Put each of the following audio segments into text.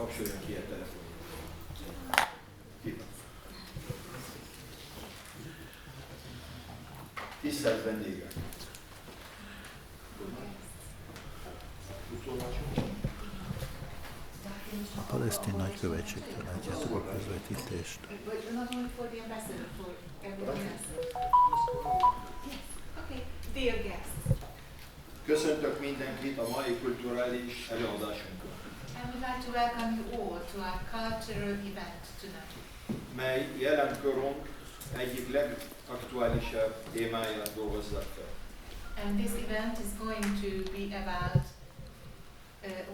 kapcsoljon ki a telefonját. Tisztelt vendégek! A palesztin nagykövetségtől látjátok a közvetítést. Köszöntök mindenkit a mai kulturális előadásunkon, mely jelenkorunk egyik legaktuálisabb témáját dolgozzák fel. And this event is going to be about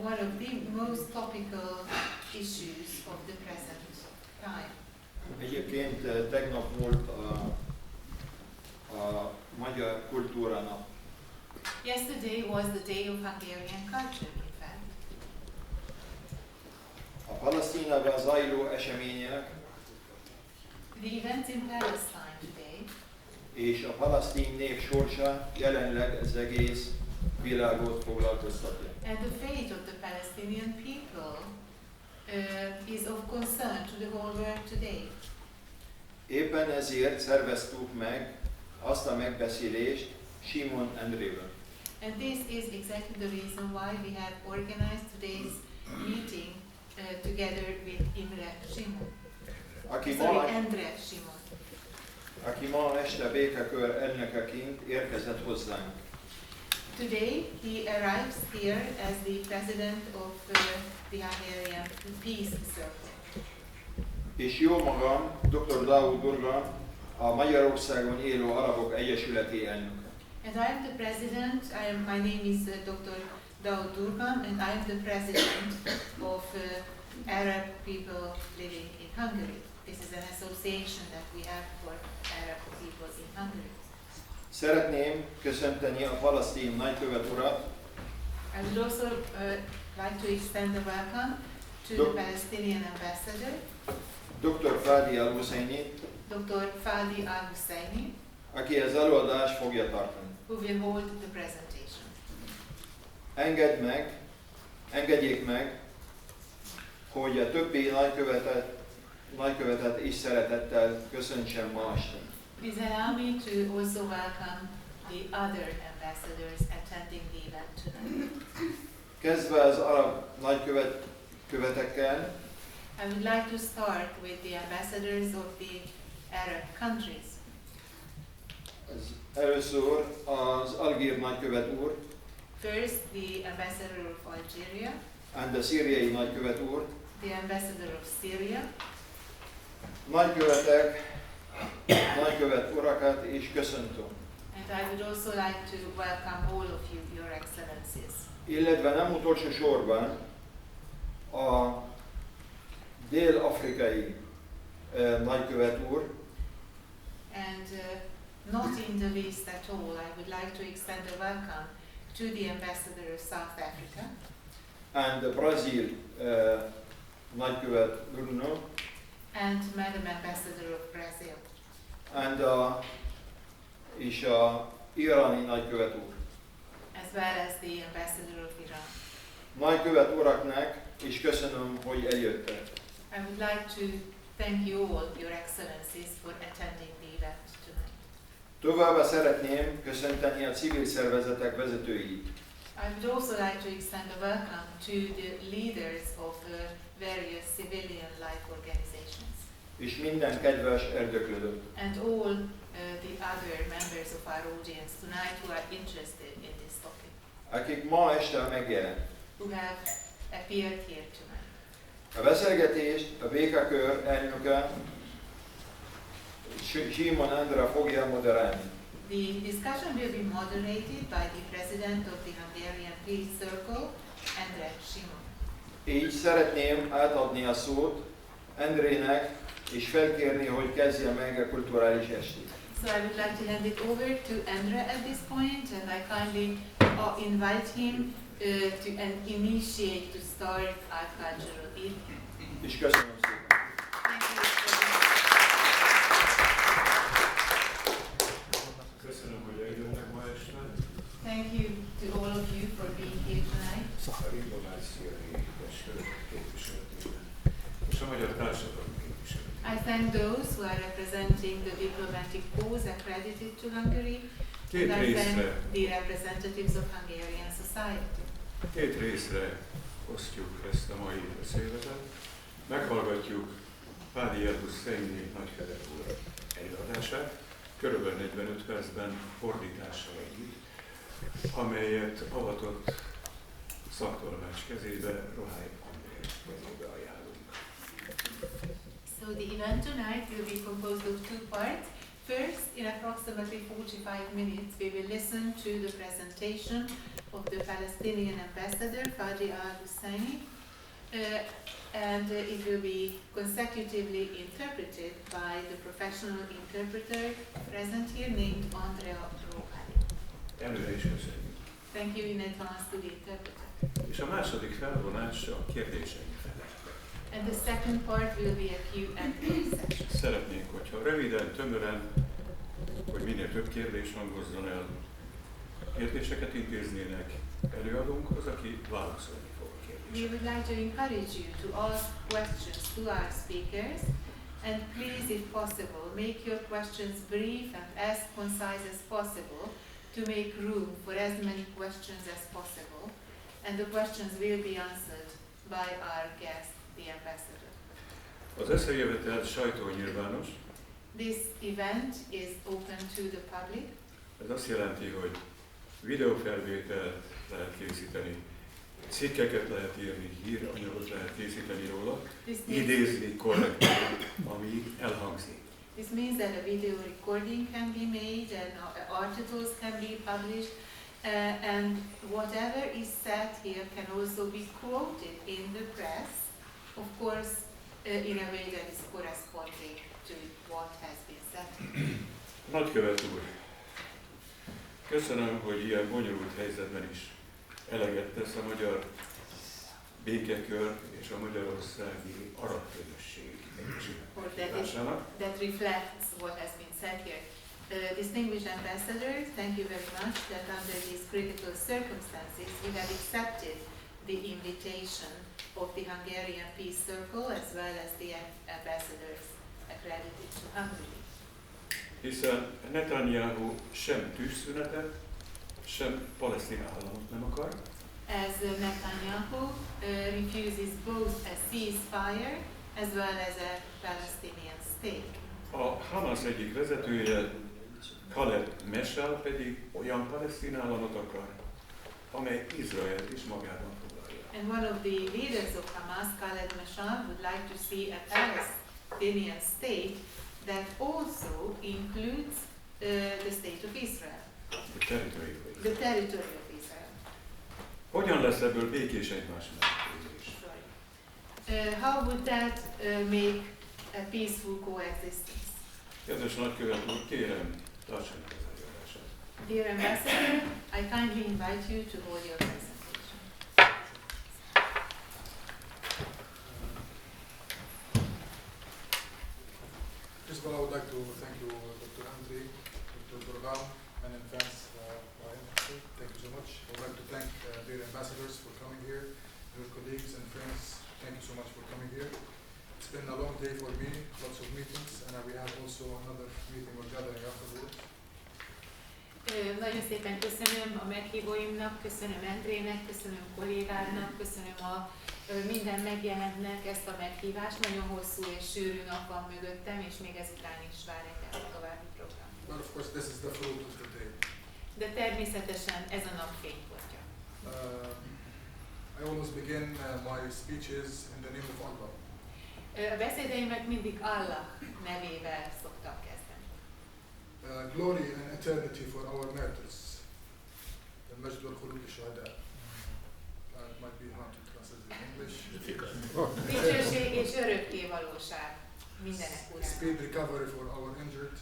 one of the most topical issues of the present time. Egyébként tegnap volt a magyar kultúra nap. Yesterday was the day of Hungarian culture, in fact. A Palesztinában zajló események The events in Palestine today és a palesztin nép sorsa jelenleg az egész világot foglalkoztatja. and the fate of the Palestinian people is of concern to the whole world today. Éppen ezért szerveztük meg azt a megbeszélést Simon Andrével. And this is exactly the reason why we have organized today's meeting together with Imre Simon. Endre Simon. Aki ma este békekör elnökeként érkezett hozzánk. Today he arrives here as the president of the Hungarian Peace Circle. És jó magam, Dr. Daud Durga, a Magyarországon élő arabok egyesületi elnöke. And I am the president. My name is Dr. Daud Durgam, and I am the president of Arab people living in Hungary. This is an association that we have for Arab people in Hungary. Szeretném köszönteni a palesztin nagykövet urat. I would also like to extend a welcome to the Palestinian ambassador, Dr. Fadi Elhusseini, Dr. Fadi Elhusseini, aki az előadást fogja tartani. who will hold the presentation. Engedjék meg, hogy a többi nagykövetet is szeretettel köszöntsem ma este. Please allow me to also welcome the other ambassadors attending the event tonight. Kezdve az arab nagykövetekkel, I would like to start with the ambassadors of the Arab countries. Először az algír nagykövet úr, First, the ambassador of Algeria, and a szíriai nagykövet úr. the ambassador of Syria, Nagykövet urakat is köszöntöm. and I would also like to welcome all of you, Your Excellencies. Illetve nem utolsó sorban a dél-afrikai nagykövet úr, And not in the least at all, I would like to extend a welcome to the ambassador of South Africa, and a brazil nagykövet Bruno, and Madam Ambassador of Brazil, and és a iráni nagykövet úr. as well as the ambassador of Iran. Nagykövet uraknak is köszönöm, hogy eljöttek. I would like to thank you all, Your Excellencies, for attending the event tonight. Továbbá szeretném köszönteni a civil szervezetek vezetőit. I would also like to extend a welcome to the leaders of various civilian life organizations És minden kedves érdeklődőt. and all the other members of our audience tonight who are interested in this topic, Akik ma este megjelent. who have appeared here tonight. A beszélgetést a békekör elnöke Simon André fogja moderálni. The discussion will be moderated by the president of the Hungarian Peace Circle, Endre Simon. Így szeretném átadni a szót Andrének, és felkérni, hogy kezdje meg a kulturális estét. So I would like to hand it over to Endre at this point, and I kindly invite him to initiate, to start our cultural evening. És köszönöm szépen. Thank you. Köszönöm, hogy eljönnek ma este. Thank you to all of you for being here tonight. A diplomáciai testület képviseletében és a magyar társadalom képviselőit. I thank those who are representing the diplomatic corps accredited to Hungary, Két and I thank részre, the representatives of Hungarian society. két részre osztjuk ezt a mai beszéletet. Meghallgatjuk Fadi Elhusseini nagykövet úr előadását, körülbelül 45 percben fordítással együtt, amelyet avatott szaktolmács kezébe, Rohály André kezébe ajánlunk. So the event tonight will be composed of two parts. First, in approximately 45 minutes, we will listen to the presentation of the Palestinian ambassador, Fadi Elhusseini, and it will be consecutively interpreted by the professional interpreter present here named Andrea Rohály. Előre is köszönjük. Thank you in advance to the interpreter. És a második felvonás a kérdéseink fele. And the second part will be a Q&A session. Szeretnénk, hogyha röviden, tömören, hogy minél több kérdés hangozzon el, kérdéseket intéznének előadónkhoz, aki válaszolni fog a We kérdésekre. would like to encourage you to ask questions to our speakers, and please, if possible, make your questions brief and as concise as possible to make room for as many questions as possible, and the questions will be answered by our guest, the ambassador. Az összejövetel sajtónyilvános, This event is open to the public. ez azt jelenti, hogy videófelvételt lehet készíteni, cikkeket lehet írni, híranyagot lehet készíteni róla, idézni korrektül, ami elhangzik. This means that a video recording can be made and articles can be published, and whatever is said here can also be quoted in the press, of course, in a way that is corresponding to what has been said. Nagykövet úr, köszönöm, hogy ilyen bonyolult helyzetben is eleget tesz a magyar békekör és a magyarországi arab közösség egyesításának. That reflects what has been said here. Distinguished ambassador, thank you very much that under these critical circumstances you have accepted the invitation of the Hungarian Peace Circle as well as the ambassadors accredited to Hungary. Hiszen Netanyahu sem tűzszünetet, sem palesztin államot nem akar, As Netanyahu refuses both a ceasefire as well as a Palestinian state. a Hamas egyik vezetője, Khaled Meshal pedig olyan palesztin államot akar, amely Izraelt is magában foglalja. And one of the leaders of Hamas, Khaled Mashal, would like to see a Palestinian state that also includes the state of Israel, the territory of Israel. Hogyan lesz ebből békés egymás mellett élés? How would that make a peaceful coexistence? Kedves nagykövet úr, kérem, tartsanak az előadását. Dear Ambassador, I kindly invite you to hold your presentation. First of all, I would like to thank you, Dr. Andrei, Dr. Burgal, and in advance, thank you so much. I would like to thank dear ambassadors for coming here, your colleagues and friends, thank you so much for coming here. It's been a long day for me, lots of meetings, and we have also another meeting or gathering afterwards. Nagyon szépen köszönöm a meghívóimnak, köszönöm Endrének, köszönöm kollégáknak, köszönöm a minden megjelentnek ezt a meghívást. Nagyon hosszú és sűrű nap van mögöttem, és még ezután is vár engem a további program. But of course, this is the fruit of the day. De természetesen ez a nap fénypontja. I always begin my speeches in the name of Allah. A beszédeimet mindig Allah nevével szoktam kezdeni. Glory and eternity for our martyrs. المجد والخلود للشهداء. It might be hard to translate in English. Dicsőség és örökké valóság mindenek urának. Speed recovery for our injured.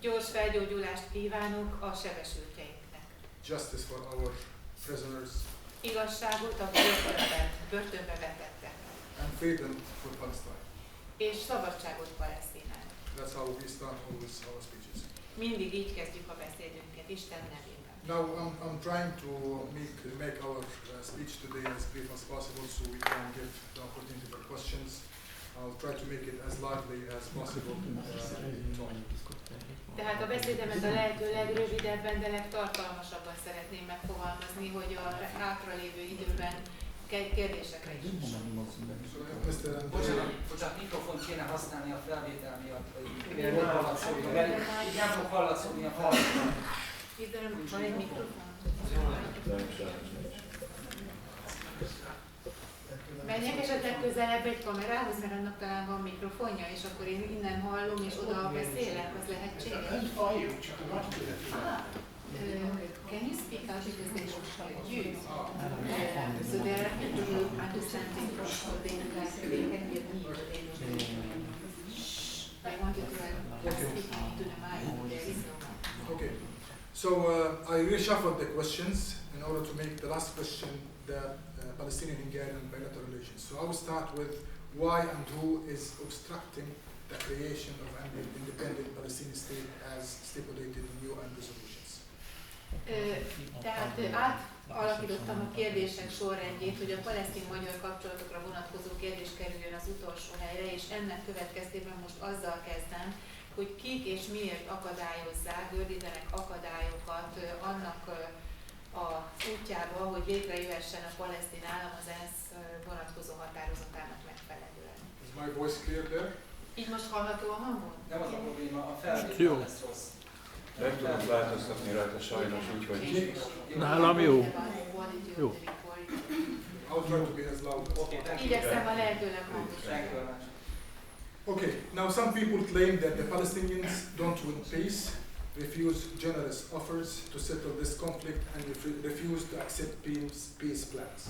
Gyors felgyógyulást kívánok a sebesülteinknek. Justice for our prisoners. Igazságot a börtönbe vetettek. And freedom for Palestine. És szabadságot Palesztinának. That's how we start always our speeches. Mindig így kezdjük a beszédünket, Isten nevében. Now I'm trying to make our speech today as brief as possible so we can give the opportunity for questions. I'll try to make it as lively as possible. Tehát a beszédemet a lehető legrövidebben, de legtartalmasabban szeretném megfogalmazni, hogy a hátralévő időben kérdésekre is. Bocsánat, mikrofont kéne használni a felvétel miatt, hogy nem fog hallatszódni a hallgatók. Van egy mikrofon? Menjek esetleg közelebb egy kamerához, mert annak talán van mikrofonja, és akkor én innen hallom, és oda beszélek, az lehetséges? Can you speak out because they should you? So there are people who understand English, so they can hear me, but they don't hear me. I want you to speak to the mic, there is no mic. Okay, so I reshuffled the questions in order to make the last question the Palestinian-Hungarian bilateral relations. So I will start with why and who is obstructing the creation of an independent Palestinian state as stipulated in UN resolutions. Tehát átalakítottam a kérdések sorrendjét, hogy a palesztin-magyar kapcsolatokra vonatkozó kérdés kerüljön az utolsó helyre, és ennek következtében most azzal kezdem, hogy kik és miért akadályozzák, gördítenek akadályokat annak az útjába, hogy létrejöhessen a palesztin állam az ENSZ vonatkozó határozatának megfelelően. Is my voice clear there? Így most hallható a hangon? Nem az a probléma, a felvétel lesz rossz. Meg tudom változtatni rajta sajnos, úgyhogy... Nálam jó. Jó. I'll try to be as loud as possible. Igyekszem a lehetőleg hangosan. Okay, now some people claim that the Palestinians don't want peace, refuse generous offers to settle this conflict, and refuse to accept peace plans.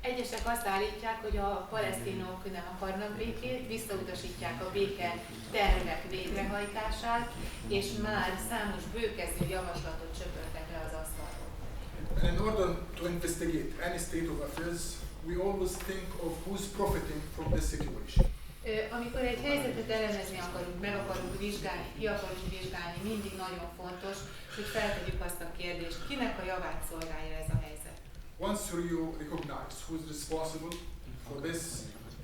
Egyesek azt állítják, hogy a palesztinok nem akarnak békét, visszautasítják a béke tervek végrehajtását, és már számos bőkezű javaslatot csöpörtek le az asztalról. And in order to investigate any state of affairs, we always think of who's profiting from this situation. Amikor egy helyzetet elemezni akarunk, meg akarunk vizsgálni, ki akarunk vizsgálni, mindig nagyon fontos, hogy feltegyük azt a kérdést, kinek a javát szolgálja ez a helyzet. Once you recognize who is responsible for this,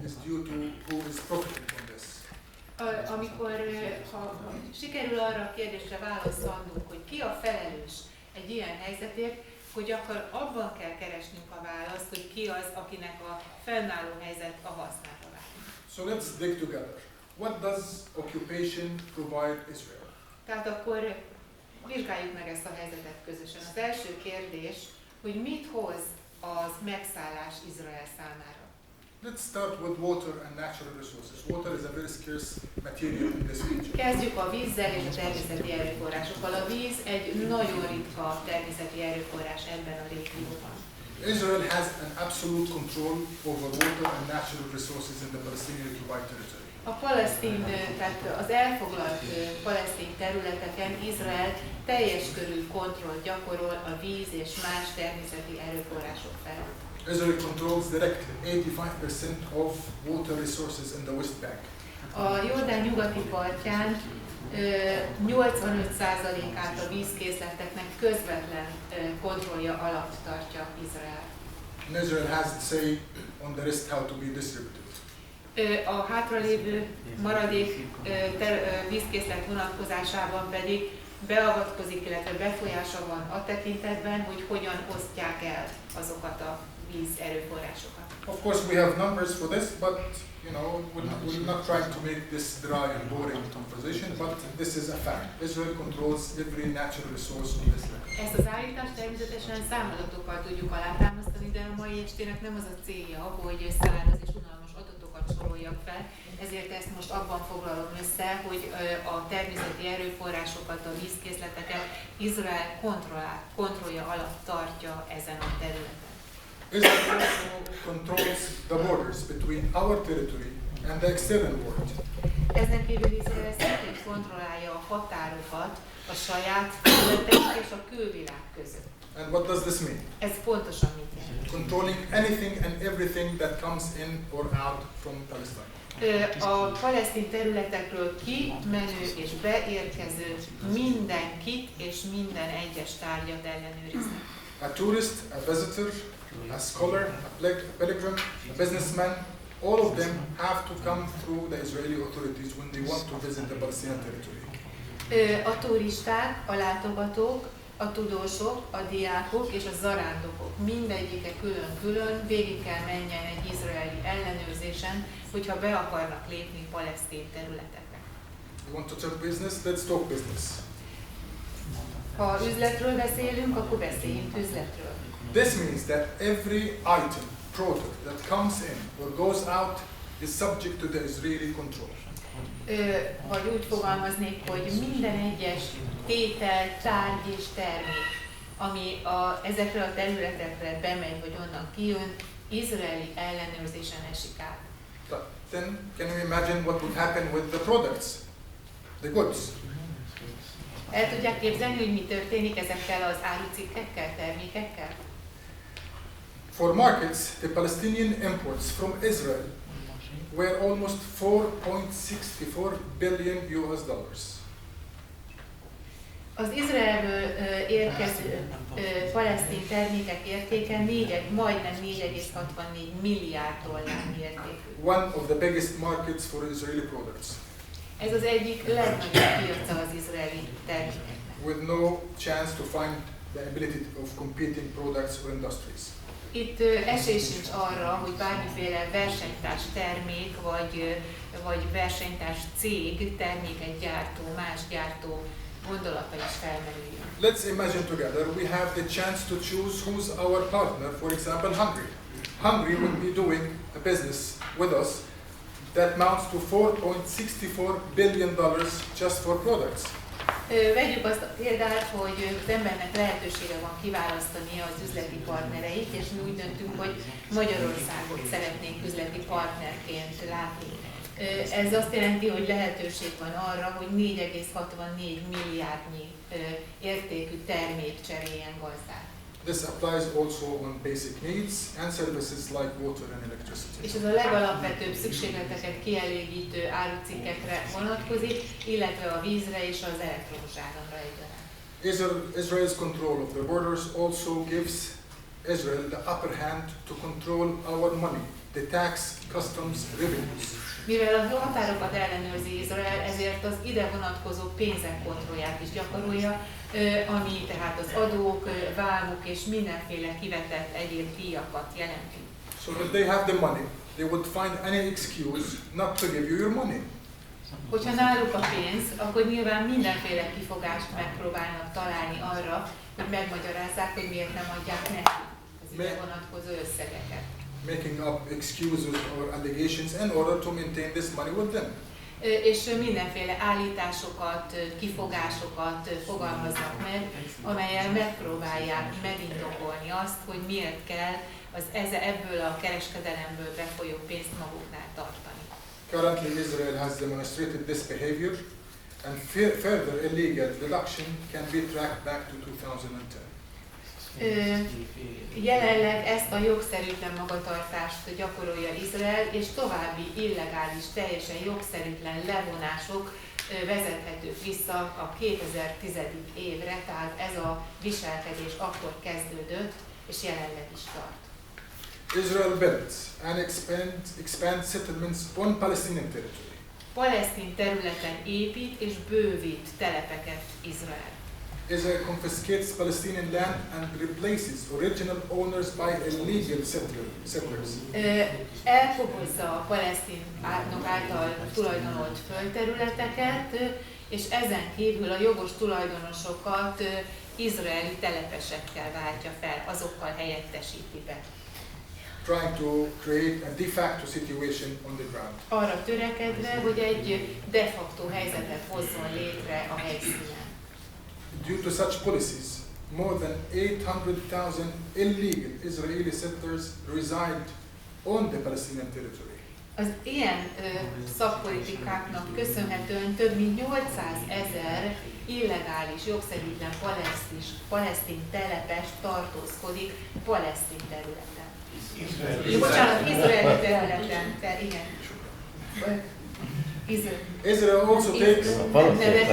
is due to who is profiting from this. Amikor ha sikerül arra a kérdésre választ adnunk, hogy ki a felelős egy ilyen helyzetért, hogy akkor abban kell keresnünk a választ, hogy ki az, akinek a fennálló helyzet a hasznára válik. So let's dig together. What does occupation provide Israel? Tehát akkor vizsgáljuk meg ezt a helyzetet közösen. Az első kérdés, hogy mit hoz az megszállás Izrael számára. Let's start with water and natural resources. Water is a very scarce material in this region. Kezdjük a vízzel és a természeti erőforrásokkal. A víz egy nagyon ritka természeti erőforrás ebben a régióban. Israel has an absolute control over water and natural resources in the Palestinian occupied territory. A palesztin, tehát az elfoglalt palesztin területeken Izrael teljes körű kontrollt gyakorol a víz és más természeti erőforrások felett. Israel controls directly 85% of water resources in the West Bank. A Jordán nyugati partján 85%-át a vízkészleteknek közvetlen kontrollja alatt tartja Izrael. And Israel has to say on the rest how to be distributed. A hátralévő maradék vízkészlet vonatkozásában pedig beavatkozik, illetve befolyása van a tekintetben, hogy hogyan osztják el azokat a víz erőforrásokat. Of course we have numbers for this, but you know, we're not trying to make this dry and boring conversation, but this is a fact. Israel controls every natural resource on this land. Ezt az állítást természetesen számadatokkal tudjuk alátámasztani, de a mai estének nem az a célja, hogy száraz és unalmas adatokat soroljak fel, ezért ezt most abban foglalom össze, hogy a természeti erőforrásokat, a vízkészleteket Izrael kontrollja alatt tartja ezen a területen. Israel also controls the borders between our territory and the external world. Ezen kívül Izrael szintén kontrollálja a határokat a saját területek és a külvilág között. And what does this mean? Ez pontosan mit jelent? Controlling anything and everything that comes in or out from Palestine. A palesztin területekről kimenő és beérkező mindenkit és minden egyes tárgyat ellenőrizni. A tourist, a visitor, a scholar, a pilgrim, a businessman, all of them have to come through the Israeli authorities when they want to visit the Palestinian territory. A turisták, a látogatók, a tudósok, a diákok és a zarándokok mindegyike külön-külön végig kell menjen egy izraeli ellenőrzésen, hogyha be akarnak lépni palesztin területekre. You want to talk business? Let's talk business. Ha üzletről beszélünk, akkor beszéljünk üzletről. This means that every item, product that comes in or goes out is subject to the Israeli control. Vagy úgy fogalmaznék, hogy minden egyes tétel, tárgy és termék, ami ezekre a területekre bemegy, vagy onnan kijön, izraeli ellenőrzésen esik át. Then can you imagine what would happen with the products, the goods? El tudják képzelni, hogy mi történik ezekkel az árucikkekkel, termékekkel? For markets, the Palestinian imports from Israel were almost 4.64 billion US dollars. Az Izraelből érkező palesztin termékek értéke majdnem 4,64 milliárd dollár értékű. One of the biggest markets for Israeli products. Ez az egyik legnagyobb piaca az izraeli termékeknek. With no chance to find the ability of competing products or industries. Itt esély sincs arra, hogy bármiféle versenytárs termék vagy versenytárs cég, terméket gyártó, más gyártó gondolata is felmerüljön. Let's imagine together we have the chance to choose who's our partner, for example Hungary. Hungary will be doing a business with us that amounts to $4.64 billion just for products. Vegyük azt a példát, hogy az embernek lehetősége van kiválasztani az üzleti partnereit, és mi úgy döntünk, hogy Magyarországot szeretnénk üzleti partnerként látni. Ez azt jelenti, hogy lehetőség van arra, hogy 4,64 milliárdnyi értékű termék cseréljen gazdát. This applies also on basic needs and services like water and electricity. És ez a legalapvetőbb szükségleteket kielégítő árucikkekre vonatkozik, illetve a vízre és az elektromos áramra egyaránt. Israel's control of the borders also gives Israel the upper hand to control our money, the tax, customs, revenues. Mivel a határokat ellenőrzi Izrael, ezért az ide vonatkozó pénzek kontrollját is gyakorolja, ami tehát az adók, vámok és mindenféle kivetett egyéb díjakat jelenti. So if they have the money, they would find any excuse not to give you your money. Hogyha náluk a pénz, akkor nyilván mindenféle kifogást megpróbálnak találni arra, hogy megmagyarázzák, hogy miért nem adják neki az ide vonatkozó összegeket. Making up excuses or allegations in order to maintain this money with them. És mindenféle állításokat, kifogásokat fogalmaznak meg, amellyel megpróbálják megindokolni azt, hogy miért kell ebből a kereskedelemből befolyó pénzt maguknál tartani. Currently, Israel has demonstrated this behavior, and further illegal deduction can be tracked back to 2010. Jelenleg ezt a jogszerűtlen magatartást gyakorolja Izrael, és további illegális, teljesen jogszerűtlen levonások vezethetők vissza a 2010. évre, tehát ez a viselkedés akkor kezdődött, és jelenleg is tart. Israel builds and expands settlements on Palestinian territory. Palesztin területen épít és bővít telepeket Izrael. Israel confiscates Palestinian land and replaces original owners by illegal settlers. Elkobozza a palesztinok által tulajdonolt földterületeket, és ezen kívül a jogos tulajdonosokat izraeli telepesekkel váltja fel, azokkal helyettesíti be. Trying to create a de facto situation on the ground. Arra törekedve, hogy egy de facto helyzetet hozzon létre a helyszínen. Due to such policies, more than 800,000 illegal Israeli settlers reside on the Palestinian territory. Az ilyen szakpolitikáknak köszönhetően több mint 800 000 illegális, jogszerűtlen palesztin telepes tartózkodik palesztin területen. Bocsánat, izraeli területen, igen. Israel also takes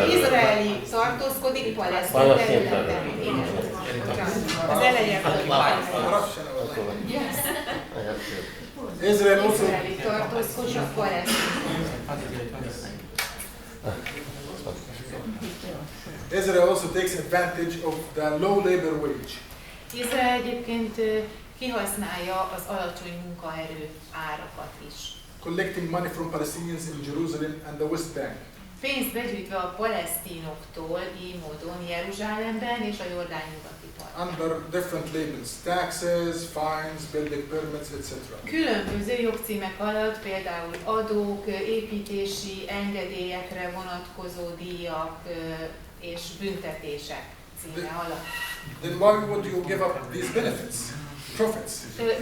izraeli tartózkodik palesztin területen. Igen. Az elején. Yes. izraeli tartózkodnak Palesztinban. Israel also takes advantage of the low labor wage. Izrael egyébként kihasználja az alacsony munkaerő árakat is. Collecting money from Palestinians in Jerusalem and the West Bank. Pénzt begyűjtve a palesztinoktól így módon Jeruzsálemben és a Jordán nyugati parton. Under different labels, taxes, fines, building permits, etc. Különböző jogcímek alatt, például adók, építési engedélyekre vonatkozó díjak és büntetések címe alatt. Then why would you give up these benefits, profits?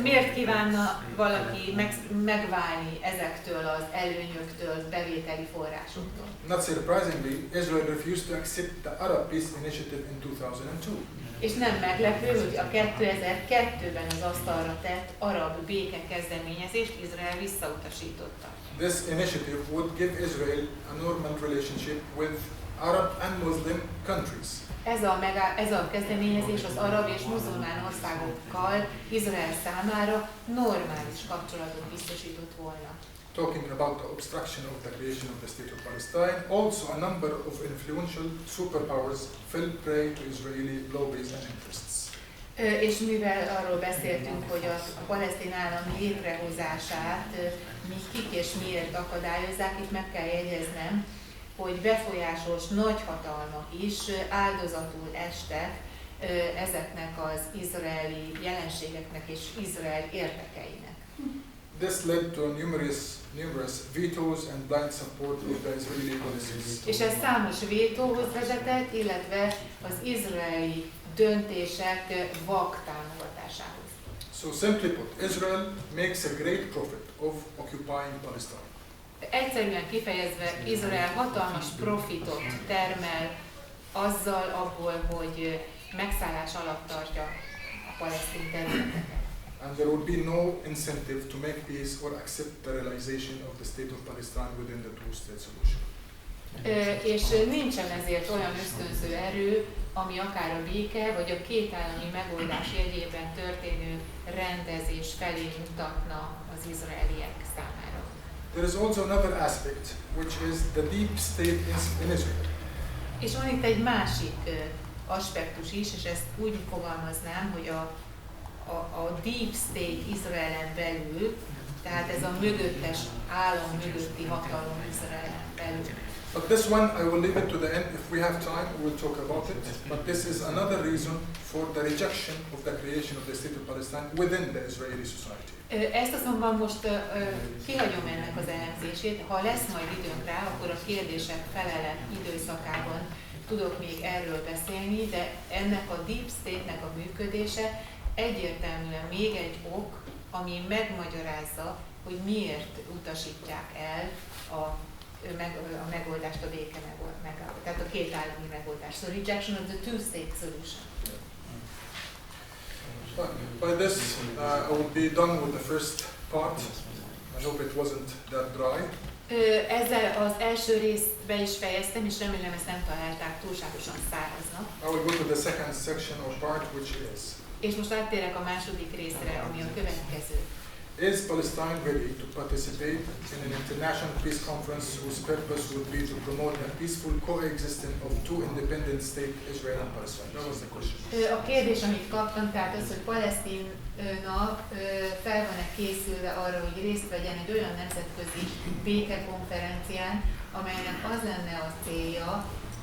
Miért kívánna valaki megválni ezektől az előnyöktől, bevételi forrásoktól? Not surprisingly, Israel refused to accept the Arab Peace Initiative in 2002. És nem meglepő, hogy a 2002-ben az asztalra tett arab béke kezdeményezést Izrael visszautasította. This initiative would give Israel a normal relationship with Arab and Muslim countries. Ez a kezdeményezés az arab és muzulmán országokkal Izrael számára normális kapcsolatot biztosított volna. Talking about the obstruction of the creation of the State of Palestine, also a number of influential superpowers fell prey to Israeli lobbies and interests. És mivel arról beszéltünk, hogy a palesztin állam létrehozását kik és miért akadályozzák, itt meg kell jegyeznem, hogy befolyásos nagyhatalmak is áldozatul estek ezeknek az izraeli jelenségeknek és Izrael érdekeinek. This led to numerous vetoes and blind support of the Israeli policies. És ez számos vétóhoz vezetett, illetve az izraeli döntések vak támogatásához. So simply put, Israel makes a great profit of occupying Palestine. Egyszerűen kifejezve, Izrael hatalmas profitot termel azzal abból, hogy megszállás alatt tartja a palesztin területeket. And there would be no incentive to make peace or accept the realization of the State of Palestine within the two-state solution. És nincsen ezért olyan ösztönző erő, ami akár a béke vagy a kétállami megoldás jegyében történő rendezés felé mutatna az izraeliek számára. There is also another aspect, which is the deep state in Israel. És van itt egy másik aspektus is, és ezt úgy fogalmaznám, hogy a deep state Izraelen belül, tehát ez a mögöttes állam mögötti hatalom Izraelen belül. But this one, I will leave it to the end. If we have time, we will talk about it. But this is another reason for the rejection of the creation of the State of Palestine within the Israeli society. Ezt azonban most kihagyom ennek az elemzését. Ha lesz majd időnk rá, akkor a kérdések felelet időszakában tudok még erről beszélni, de ennek a deep state-nek a működése egyértelműen még egy ok, ami megmagyarázza, hogy miért utasítják el a megoldást, a béke megoldást, tehát a két állami megoldást. So rejection of the two-state solution. By this, I will be done with the first part. I hope it wasn't that dry. Ezzel az első részt be is fejeztem, és remélem ezt nem találták túlságosan száraznak. I will go to the second section or part, which is. És most áttérek a második részre, ami a következő. Is Palestine ready to participate in an international peace conference whose purpose would be to promote a peaceful coexistence of two independent states, Israel and Palestine? That was the question. A kérdés, amit kaptam, tehát az, hogy Palesztina fel van-e készülve arra, hogy részt vegyen egy olyan nemzetközi békekonferencián, amelynek az lenne a célja,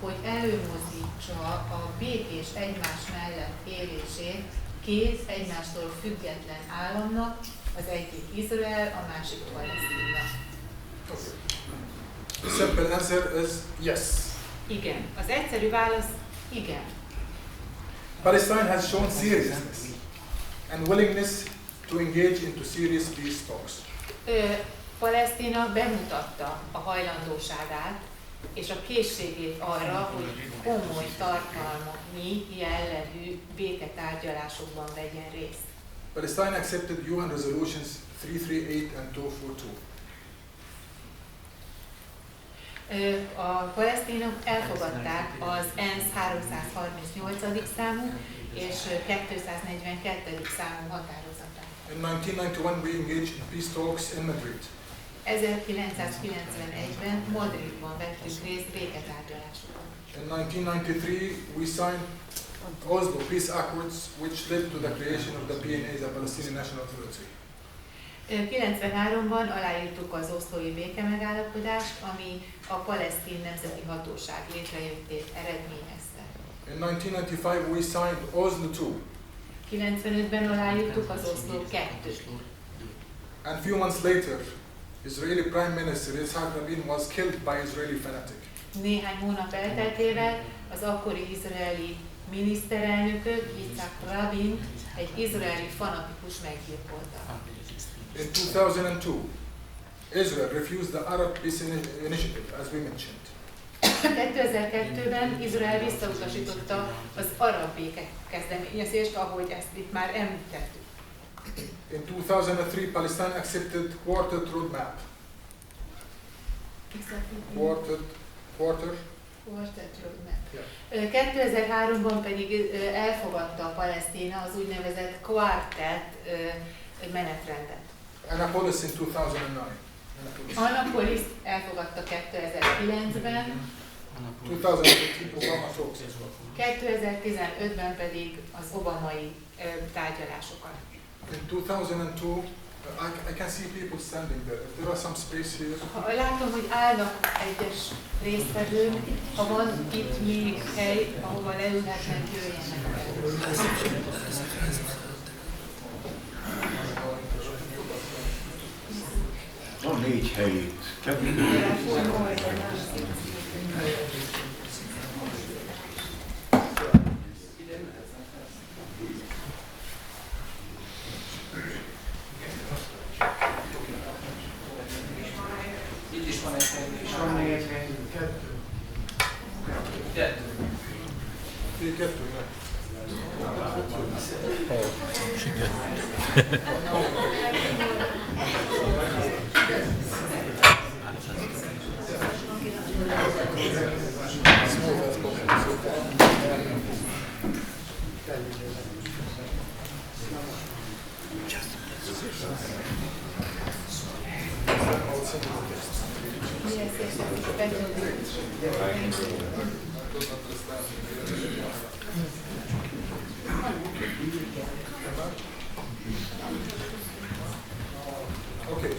hogy előmozdítsa a békés egymás mellett élését két egymástól független államnak, az egyik Izrael, a másik Palesztina. Okay. The simple answer is yes. Igen. Az egyszerű válasz igen. Palestine has shown seriousness and willingness to engage into serious peace talks. Palesztina bemutatta a hajlandóságát és a készségét arra, hogy komoly tartalmi jellegű béketárgyalásokban vegyen részt. Palestine accepted UN resolutions 338 and 242. A palesztinok elfogadták az ENSZ 338. számú és 242. számú határozatát. In 1991 we engaged in peace talks in Madrid. 1991-ben Madridban vettünk részt béketárgyalásokon. In 1993 we signed Oslo Peace Accords, which led to the creation of the PNA, the Palestinian National Authority. 93-ban aláírtuk az oszlói békemegállapodást, ami a palesztin nemzeti hatóság létrejöttét eredményezte. In 1995 we signed Oslo II. 95-ben aláírtuk az Oszló 2-t. And few months later, Israeli Prime Minister Yitzhak Rabin was killed by Israeli fanatic. Néhány hónap elteltével az akkori izraeli miniszterelnököt, Yitzhak Rabin, egy izraeli fanatikus meggyilkolta. In 2002, Israel refused the Arab Peace Initiative, as we mentioned. 2002-ben Izrael visszautasította az arab béke kezdeményezést, ahogy ezt itt már említettük. In 2003, Palestine accepted quartet roadmap. Quartet roadmap. Yeah. 2003-ban pedig elfogadta a Palesztina az úgynevezett quartet menetrendet. Annapolis in 2009. Annapolis elfogadta 2009-ben, 2015-ben pedig az obamai tárgyalásokat. In 2002, I can see people standing there. If there are some space here. Látom, hogy állnak egyes résztvevők, ha van itt még hely, ahova leülhetnek, jöjjenek el. Van 4 hely itt. Itt is van egy hely. És van még egy hely. Kettő. Okay.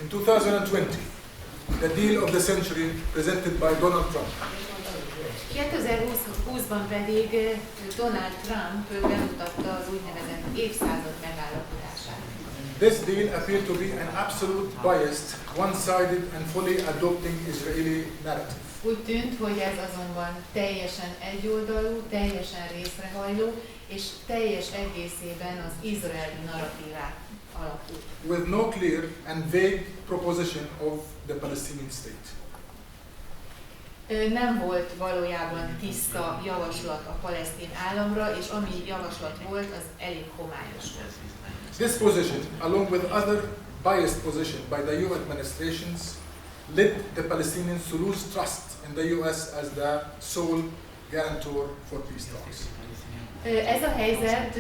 In 2020, the deal of the century presented by Donald Trump. 2020-ban pedig Donald Trump bemutatta az úgynevezett évszázad megállapodását. This deal appeared to be an absolute biased, one-sided and fully adopting Israeli narrative. Úgy tűnt, hogy ez azonban teljesen egyoldalú, teljesen részrehajló, és teljes egészében az izraeli narratívát alapul. With no clear and vague proposition of the Palestinian state. Nem volt valójában tiszta javaslat a palesztin államra, és ami javaslat volt, az elég homályos volt. This position, along with other biased positions by the EU administrations, led the Palestinians to lose trust in the US as the sole guarantor for peace talks. Ez a helyzet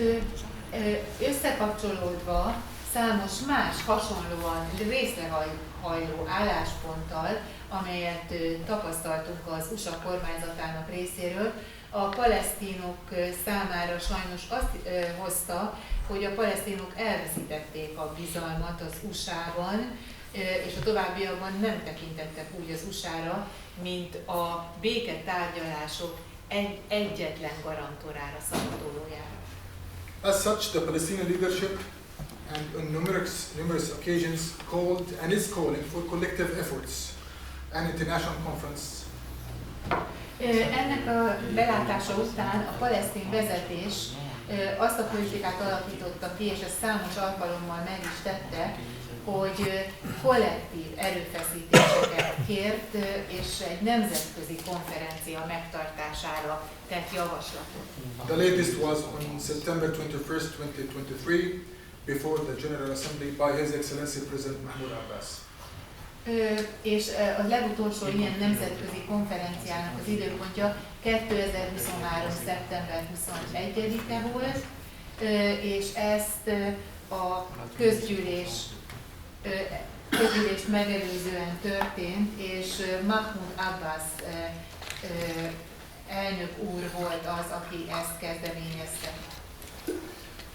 összekapcsolódva számos más hasonlóan részrehajló állásponttal, amelyet tapasztaltunk az USA kormányzatának részéről, a palesztinok számára sajnos azt hozta, hogy a palesztinok elveszítették a bizalmat az USA-ban, és a továbbiakban nem tekintettek úgy az USA-ra, mint a béketárgyalások egyetlen garantorára, szavatolójára. As such, the Palestinian leadership and on numerous occasions called and is calling for collective efforts and international conference. Ennek a belátása után a palesztin vezetés azt a politikát alakította ki, és ezt számos alkalommal meg is tette, hogy kollektív erőfeszítéseket kért, és egy nemzetközi konferencia megtartására tett javaslatot. The latest was on September 21st, 2023, before the General Assembly by His Excellency President Mahmoud Abbas. És a legutolsó ilyen nemzetközi konferenciának az időpontja 2023. szeptember 21-e volt, és ezt a közgyűlést megelőzően történt, és Mahmoud Abbas elnök úr volt az, aki ezt kezdeményezte.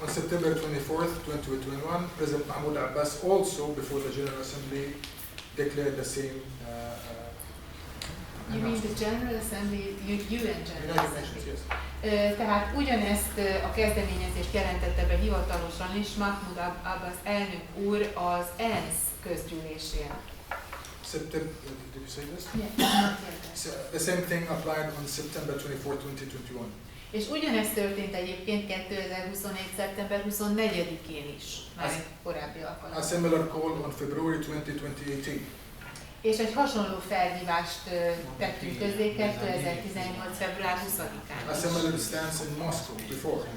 On September 24th, 2021, President Mahmoud Abbas also, before the General Assembly, declared the same You mean the General Assembly, UN General United Nations, Assembly? yes. Tehát ugyanezt a kezdeményezést jelentette be hivatalosan is Mahmoud Abbas elnök úr az ENSZ közgyűlésén. September, did you say this? Yeah. So the same thing applied on September 24, 2021. És ugyanezt történt egyébként 2021. szeptember 24-én is, már egy korábbi A alkalommal. similar call on February 20, 2018. És egy hasonló felhívást tettünk közzé 2018. február 20-án A is. similar stance in Moscow before.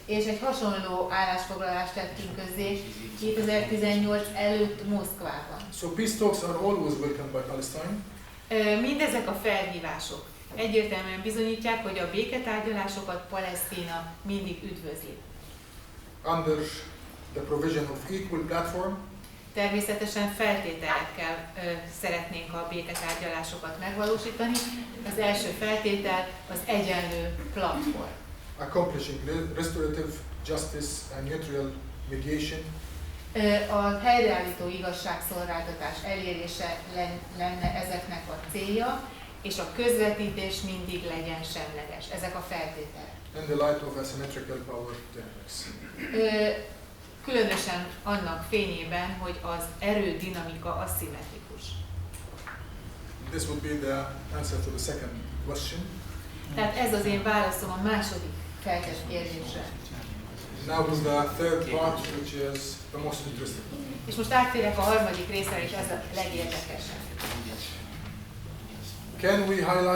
És egy hasonló állásfoglalást tettünk közzé 2018 előtt Moszkvában. So peace talks are always welcomed by Palestine. Mindezek a felhívások egyértelműen bizonyítják, hogy a béketárgyalásokat Palesztina mindig üdvözli. Under the provision of equal platform, Természetesen feltételekkel szeretnénk a béketárgyalásokat megvalósítani. Az első feltétel az egyenlő platform. accomplishing restorative justice and neutral mediation, A helyreállító igazságszolgáltatás elérése lenne ezeknek a célja, és a közvetítés mindig legyen semleges. Ezek a feltételek. in the light of asymmetrical power dynamics. Különösen annak fényében, hogy az erődinamika aszimmetrikus. This would be the answer to the second question. Tehát ez az én válaszom a második feltett kérdésre. Now to the third part, which is the most interesting. És most áttérek a harmadik részre, és ez a legérdekesebb. Can we have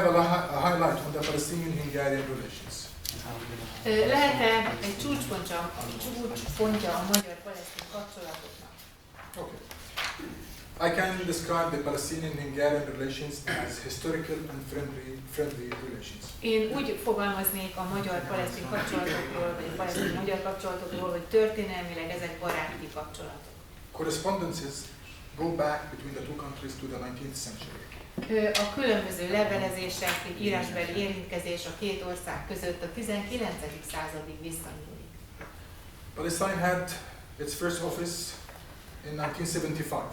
a highlight on the Palestinian-Hungarian relations? Lehet-e egy csúcspontja a magyar-palesztin kapcsolatoknak? Okay. I can describe the Palestinian-Hungarian relations as historical and friendly relations. Én úgy fogalmaznék a magyar-palesztin kapcsolatokról, vagy a palesztin-magyar kapcsolatokról, hogy történelmileg ezek baráti kapcsolatok. Correspondences go back between the two countries to the 19th century. A különböző levelezések, írásbeli érintkezés a két ország között a 19. századig visszanyúlik. Palestine had its first office in 1975.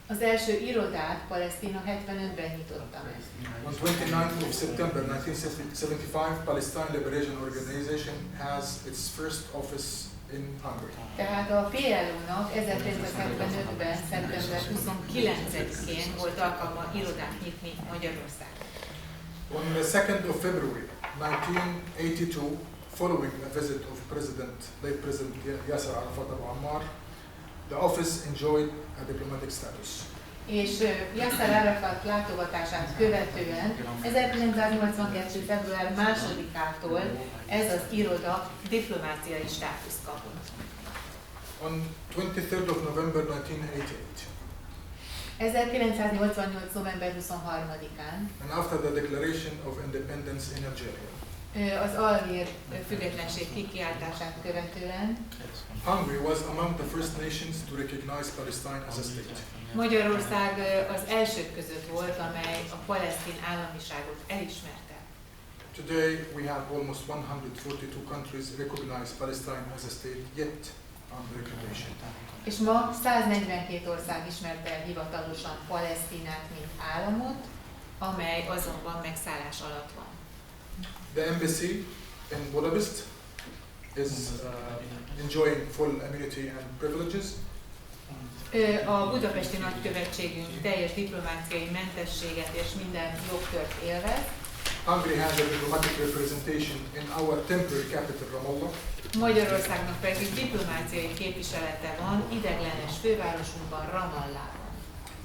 Az első irodát Palesztina 75-ben nyitotta meg. On 29th of September 1975, Palestine Liberation Organization has its first office in Hungary. Tehát a PLO-nak 1975-ben, szeptember 29-én volt alkalma irodát nyitni Magyarországon. On the 2nd of February 1982, following a visit of late President Yasser Arafat of Ammar, the office enjoyed a diplomatic status. És Yasser Arafat látogatását követően 1982. február 2-ától ez az iroda diplomáciai státuszt kapott. On 23rd of November 1988, 1988. november 23-án and after the declaration of independence in Algeria, az algír függetlenség kikiáltását követően Hungary was among the first nations to recognize Palestine as a state. Magyarország az elsők között volt, amely a palesztin államiságot elismerte. Today we have almost 142 countries recognize Palestine as a state, yet under occupation. És ma 142 ország ismerte el hivatalosan Palesztinát, mint államot, amely azonban megszállás alatt van. The embassy in Budapest is enjoying full immunity and privileges. A budapesti nagykövetségünk teljes diplomáciai mentességet és minden jogkört élvez. Hungary has a diplomatic representation in our temporary capital, Ramallah. Magyarországnak pedig diplomáciai képviselete van ideglenes fővárosunkban, Ramallában.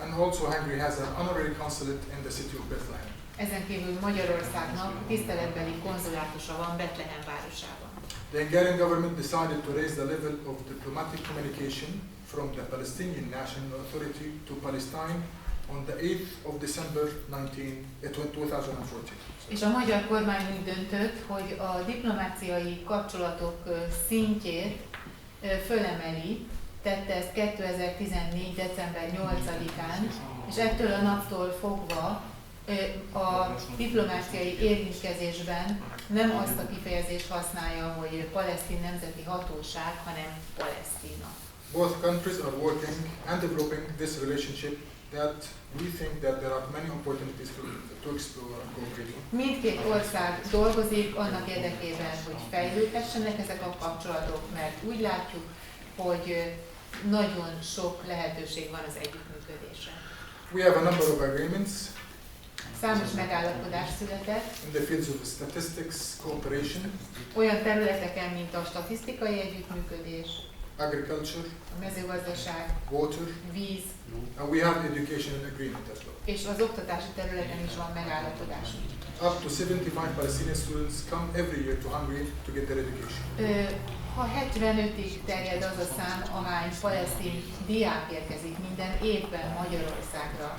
And also Hungary has an honorary consulate in the city of Bethlehem. Ezen kívül Magyarországnak tiszteletbeli konzulátusa van Betlehem városában. The Hungarian government decided to raise the level of diplomatic communication from the Palestinian National Authority to Palestine on the 8th of December 2014. És a magyar kormány úgy döntött, hogy a diplomáciai kapcsolatok szintjét fölemeli, tette ezt 2014. december 8-án, és ettől a naptól fogva a diplomáciai érintkezésben nem azt a kifejezést használja, hogy palesztin nemzeti hatóság, hanem Palesztina. Both countries are working and developing this relationship that we think that there are many opportunities to explore and cooperate. Mindkét ország dolgozik annak érdekében, hogy fejlődhessenek ezek a kapcsolatok, mert úgy látjuk, hogy nagyon sok lehetőség van az együttműködésre. We have a number of agreements Számos megállapodás született in the fields of statistics, cooperation, olyan területeken, mint a statisztikai együttműködés, agriculture, a mezőgazdaság, water, víz, and we have education agreement as well. és az oktatási területen is van megállapodás. Up to 75 Palestinian students come every year to Hungary to get their education. Ha 75-ig terjed az a szám, ahány palesztin diák érkezik minden évben Magyarországra,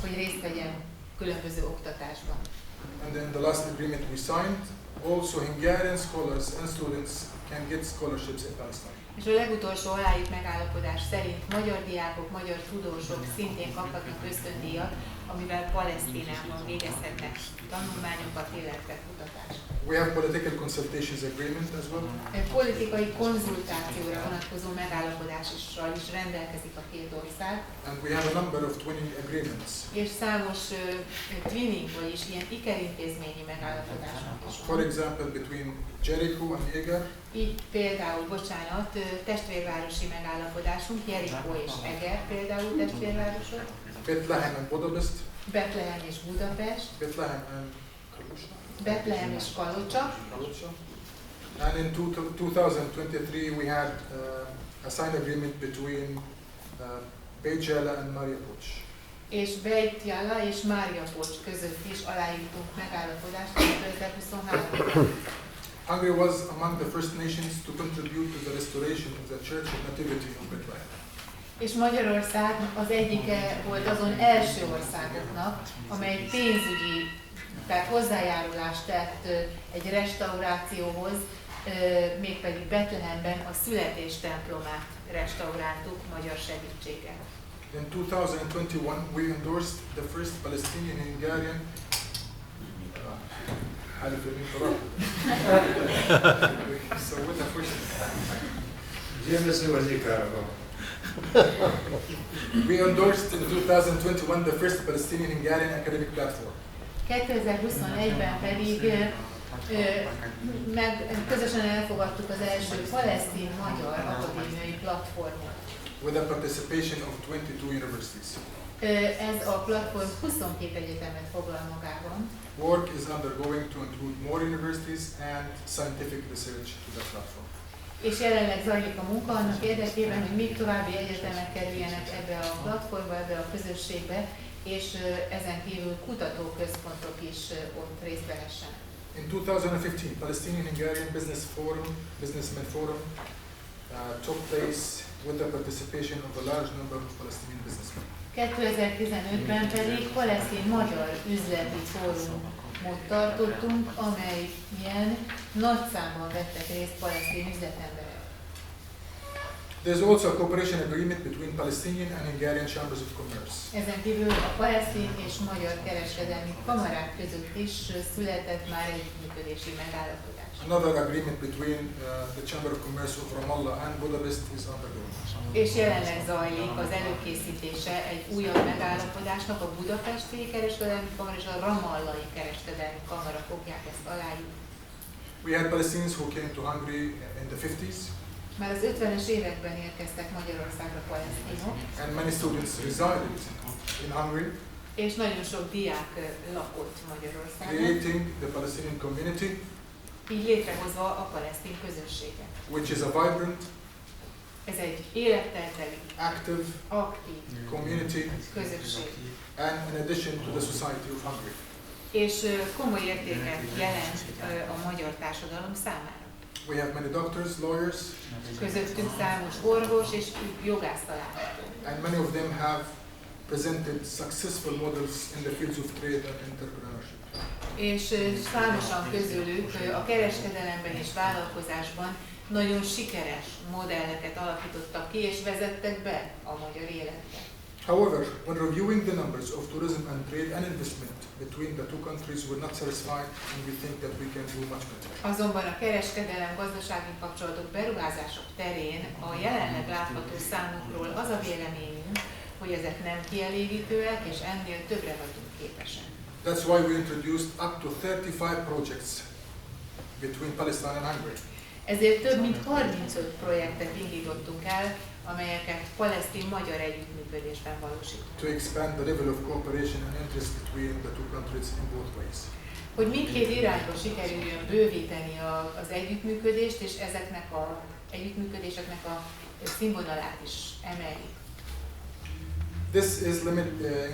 hogy részt vegyen különböző oktatásban. And then the last agreement we signed, also Hungarian scholars and students can get scholarships in Palestine. És a legutolsó aláírt megállapodás szerint magyar diákok, magyar tudósok szintén kaphatnak ösztöndíjat, amivel Palesztinában végezhetnek tanulmányokat, illetve kutatást. We have political consultations agreement as well. Egy politikai konzultációra vonatkozó megállapodással is rendelkezik a két ország. And we have a number of twinning agreements. És számos twinning, vagyis ilyen ikerintézményi megállapodások is van. For example, between Jericho and Eger. Így például, testvérvárosi megállapodásunk, Jericho és Eger például testvérvárosok. Bethlehem and Budapest. Betlehem és Budapest. Bethlehem and Kalocsa. Betlehem és Kalocsa. And in 2023 we had a signed agreement between Beit Jala and Mariupol. És Beit Jala és Mariupol között is aláírtunk megállapodást 2023-ban. Hungary was among the first nations to contribute to the restoration of the Church of Nativity of Bethlehem. És Magyarország az egyike volt azon első országoknak, amely pénzügyi, tehát hozzájárulást tett egy restaurációhoz, mégpedig Betlehemben a születés templomát restauráltuk magyar segítséggel. In 2021 we endorsed the first Palestinian-Hungarian We endorsed in 2021 the first Palestinian-Hungarian academic platform. 2021-ben pedig közösen elfogadtuk az első palesztin-magyar akadémiai platformot. With the participation of 22 universities. Ez a platform 22 egyetemet foglal magában. Work is undergoing to include more universities and scientific research to the platform. És jelenleg zajlik a munka annak érdekében, hogy még további egyetemek kerüljenek ebbe a platformba, ebbe a közösségbe, és ezen kívül kutatóközpontok is ott részt vehessenek. In 2015, Palestinian-Hungarian Businessman Forum took place with the participation of a large number of Palestinian businessmen. 2015-ben pedig palesztin-magyar üzleti fórumot tartottunk, amelyen nagy számban vettek részt palesztin üzletemberek. There's also a cooperation agreement between Palestinian and Hungarian chambers of commerce. Ezen kívül a palesztin és magyar kereskedelmi kamarák között is született már együttműködési megállapodás. Another agreement between the Chamber of Commerce of Ramallah and Budapest is undergoing. És jelenleg zajlik az előkészítése egy újabb megállapodásnak, a budapesti kereskedelmi kamara és a ramallai kereskedelmi kamara fogják ezt aláírni. We had Palestinians who came to Hungary in the 50s. Már az 50-es években érkeztek Magyarországra palesztinok. And many students resided in Hungary. És nagyon sok diák lakott Magyarországon. Creating the Palestinian community. Így létrehozva a palesztin közösséget. Which is a vibrant, ez egy élettelteli, aktív community közösség. And in addition to the society of Hungary. És komoly értéket jelent a magyar társadalom számára. We have many doctors, lawyers. Közöttünk számos orvos és jogász található. And many of them have presented successful models in the fields of trade and entrepreneurship. És számosan közülük a kereskedelemben és vállalkozásban nagyon sikeres modelleket alakítottak ki és vezettek be a magyar életbe. However, when reviewing the numbers of tourism and trade and investment between the two countries, we're not satisfied and we think that we can do much better. Azonban a kereskedelem, gazdasági kapcsolatok, beruházások terén a jelenleg látható számokról az a véleményünk, hogy ezek nem kielégítőek, és ennél többre vagyunk képesek. That's why we introduced up to 35 projects between Palestine and Hungary. Ezért több mint 35 projektet indítottunk el, amelyeket palesztin-magyar együttműködésben valósítunk. To expand the level of cooperation and interest between the two countries in both ways. Hogy mindkét irányba sikerüljön bővíteni az együttműködést, és ezeknek az együttműködéseknek a színvonalát is emeljük. This is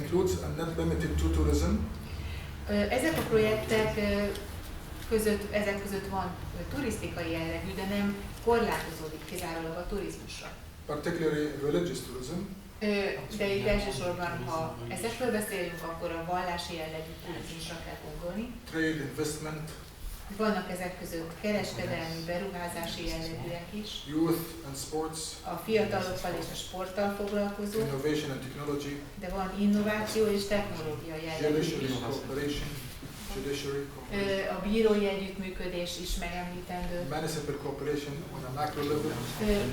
includes and not limited to tourism. Ezek a projektek ezek között van turisztikai jellegű, de nem korlátozódik kizárólag a turizmusra. Particularly religious tourism. De itt elsősorban, ha ezekről beszélünk, akkor a vallási jellegű turizmusra kell gondolni. Trade, investment. Vannak ezek között kereskedelmi, beruházási jellegűek is. Youth and sports. A fiatalokkal és a sporttal foglalkozó. Innovation and technology. De van innováció és technológia jellegű is. A bírói együttműködés is megemlítendő. Municipal cooperation on a macro level.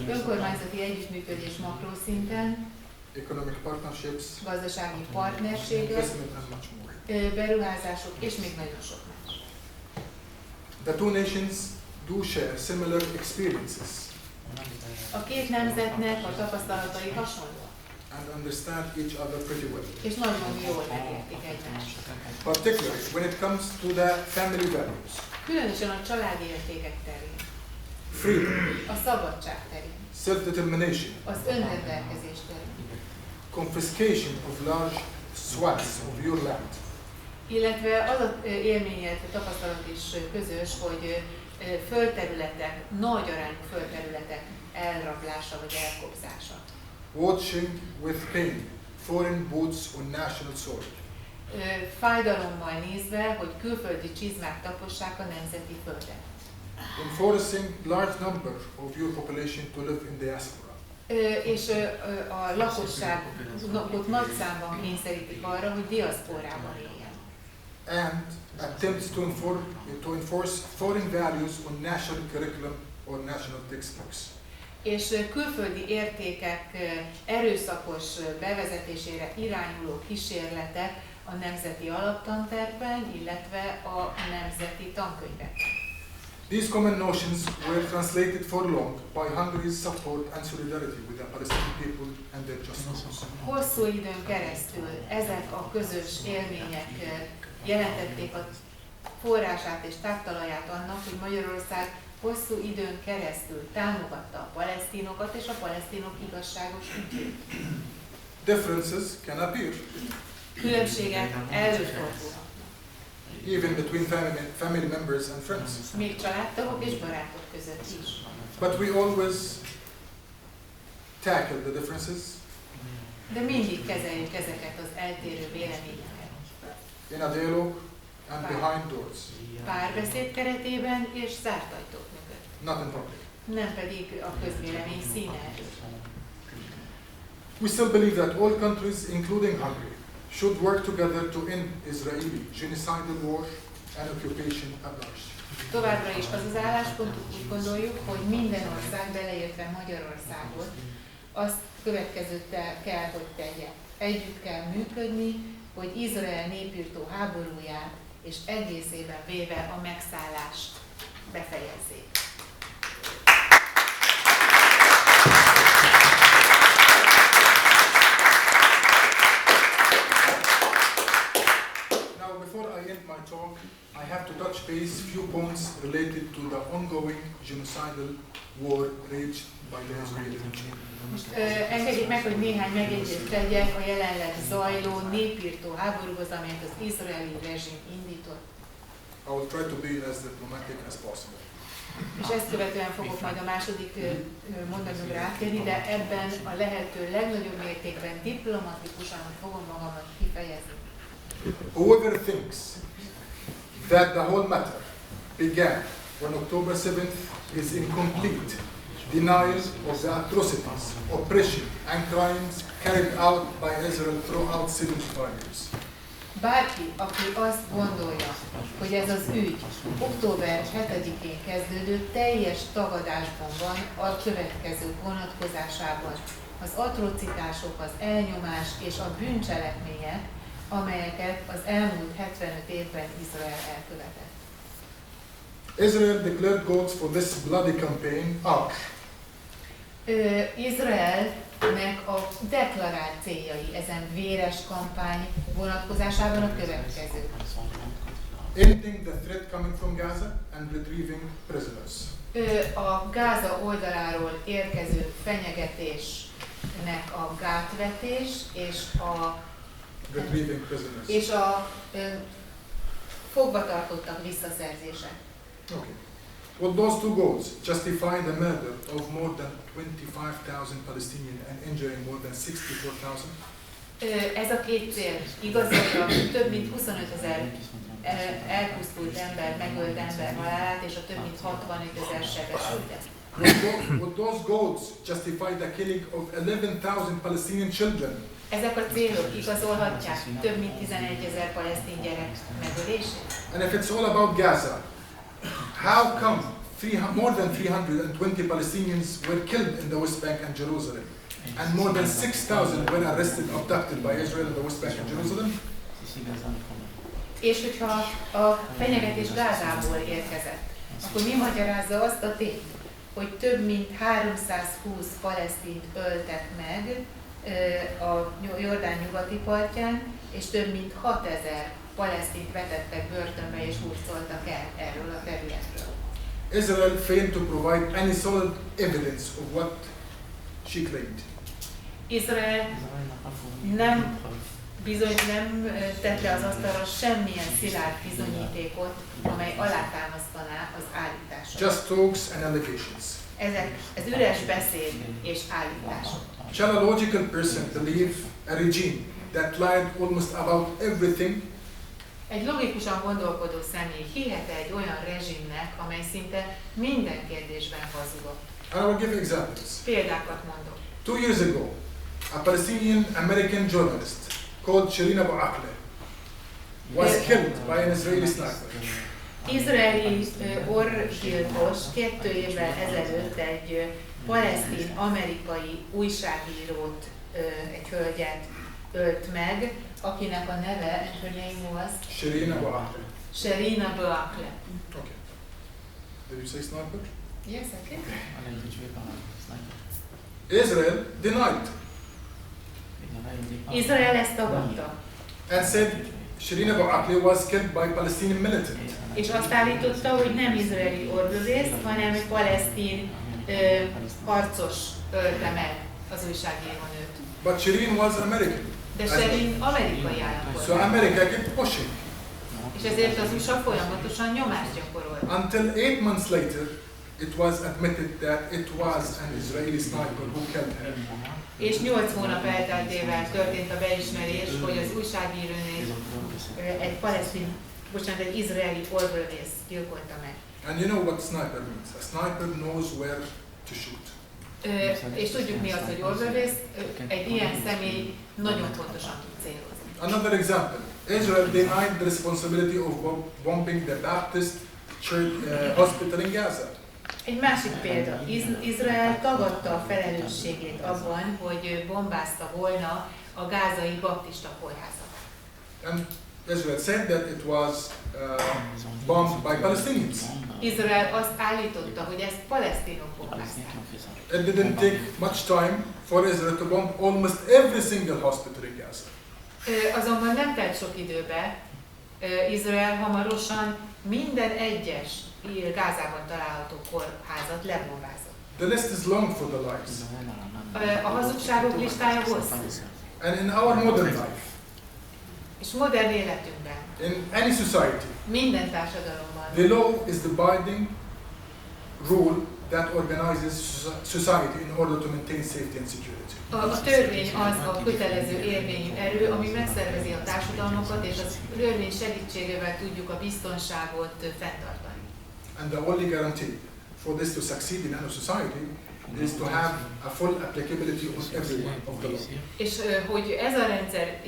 Önkormányzati együttműködés makroszinten. Economic partnerships. Gazdasági partnerségek. Investment and much more. Beruházások és még nagyon sok más. The two nations do share similar experiences. A két nemzetnek a tapasztalatai hasonlóak. And understand each other pretty well. És nagyon jól megértik egymást. Particularly when it comes to the family values. Különösen a családi értékek terén. Freedom. A szabadság terén. Self-determination. Az önrendelkezés terén. Confiscation of large swaths of your land. Illetve az az élmény, illetve tapasztalat is közös, hogy földterületek, nagy arányú földterületek elrablása vagy elkobzása. Watching with pain foreign boots on national soil. Fájdalommal nézve, hogy külföldi csizmák tapossák a nemzeti földet. Enforcing large number of your population to live in diaspora. És a lakosságot nagy számban kényszerítik arra, hogy diaszporában éljen. And attempts to enforce foreign values on national curriculum or national textbooks. És külföldi értékek erőszakos bevezetésére irányuló kísérletek a nemzeti alaptantervben, illetve a nemzeti tankönyvekben. These common notions were translated for long by Hungary's support and solidarity with the Palestinian people and their justice. Hosszú időn keresztül ezek a közös élmények jelentették a forrását és táptalaját annak, hogy Magyarország hosszú időn keresztül támogatta a palesztinokat és a palesztinok igazságos ügyét. Differences can appear. Különbségek előfordulhatnak. Even between family members and friends. Még családtagok és barátok között is. But we always tackle the differences. De mindig kezeljük ezeket az eltérő véleményeket. In a dialogue and behind doors. Párbeszéd keretében és zárt ajtók mögött. Not in public. Nem pedig a közvélemény színe előtt. We still believe that all countries, including Hungary, should work together to end Israeli genocidal war and occupation at large. Továbbra is az az álláspontunk, úgy gondoljuk, hogy minden ország, beleértve Magyarországot, azt következőt kell, hogy tegye. Együtt kell működni, hogy Izrael népirtó háborúját és egészében véve a megszállást befejezzék. Now, before I end my talk, I have to touch base few points related to the ongoing genocidal war waged by the Israeli regime. Most engedjék meg, hogy néhány megjegyzést tegyek a jelenleg zajló népirtó háborúhoz, amelyet az izraeli rezsim indított. I will try to be as diplomatic as possible. És ezt követően fogok majd a második mondatomra átérni, de ebben a lehető legnagyobb mértékben diplomatikusan fogom magamat kifejezni. Whoever thinks that the whole matter began on October 7th is in complete denial of the atrocities, oppression and crimes carried out by Israel throughout 75 years. Bárki, aki azt gondolja, hogy ez az ügy október 7-én kezdődő teljes tagadásban van a következők vonatkozásában, az atrocitások, az elnyomás és a bűncselekmények, amelyeket az elmúlt 75 évben Izrael elkövetett. Israel declared goals for this bloody campaign are Izraelnek a deklarált céljai ezen véres kampány vonatkozásában a következő. ending the threat coming from Gaza and retrieving prisoners. A Gáza oldaláról érkező fenyegetésnek a gátvetés Retrieving prisoners. és a fogvatartottak visszaszerzése. Okay. Well, those two goals justify the murder of more than 25,000 Palestinians and injuring more than 64,000. Ez a két cél igazolja több mint 25 000 elpusztult ember, megölt ember halálát és a több mint 65 000 sebesültet. Well, those goals justify the killing of 11,000 Palestinian children. Ezek a célok igazolhatják több mint 11 000 palesztin gyerek megölését. And if it's all about Gaza, how come more than 320 Palestinians were killed in the West Bank and Jerusalem? And more than 6,000 were arrested, abducted by Israel in the West Bank and Jerusalem? És hogyha a fenyegetés Gázából érkezett, akkor mi magyarázza azt a tényt, hogy több mint 320 palesztint öltek meg a Jordán nyugati partján, és több mint 6,000 palesztint vetettek börtönbe és hurcoltak el erről a területről. Israel failed to provide any solid evidence of what she claimed. Izrael nem tette az asztalra semmilyen szilárd bizonyítékot, amely alátámasztaná az állítását. Just talks and allegations. Ez üres beszéd és állítások. Shall a logical person believe a regime that lied almost about everything? Egy logikusan gondolkodó személy hihet egy olyan rezsimnek, amely szinte minden kérdésben hazudott. I will give examples. Példákat mondok. 2 years ago, a Palestinian-American journalist called Shirin Abu Akleh was killed by an Israeli sniper. Izraeli orrgyilkos 2 évvel ezelőtt egy palesztin-amerikai újságírót, egy hölgyet ölt meg, akinek a neve, and her name was? Shirin Abu Akleh. Shirin Abu Akleh. Okay. Did you say sniper? Yes, I can. Israel denied Izrael ezt tagadta. and said Shirin Abu Akleh was killed by Palestinian militant. És azt állította, hogy nem izraeli orvövész, hanem egy palesztin harcos ölte meg az újságírónőt. But Shirin was American. De Shirin amerikai So állampolgár. America kept pushing És ezért az USA folyamatosan nyomást gyakorolt. until 8 months later it was admitted that it was an Israeli sniper who killed her. És 8 hónap elteltével történt a beismerés, hogy az újságírónőt egy izraeli orvövész gyilkolta meg. And you know what sniper means? A sniper knows where to shoot. És tudjuk mi az, hogy orvövész, egy ilyen személy nagyon pontosan tud célozni. Another example, Israel denied the responsibility of bombing the Baptist Church hospital in Gaza. Egy másik példa, Izrael tagadta a felelősségét abban, hogy bombázta volna a gázai baptista kórházat. And Israel said that it was bombed by Palestinians. Izrael azt állította, hogy ezt palesztinok bombázták. It didn't take much time for Israel to bomb almost every single hospital in Gaza. Azonban nem telt sok időbe, Izrael hamarosan minden egyes Gázában található kórházat lebombázott. The list is long for the lies. A hazugságok listája hosszú. And in our modern life, És modern életünkben, in any society, minden társadalomban the law is dividing rule that organizes society in order to maintain safety and security. A törvény az a kötelező érvényű erő, ami megszervezi a társadalmakat, és az törvény segítségével tudjuk a biztonságot fenntartani. And the only guarantee for this to succeed in our society is to have a full applicability of everyone of the law. És hogy ez a rendszer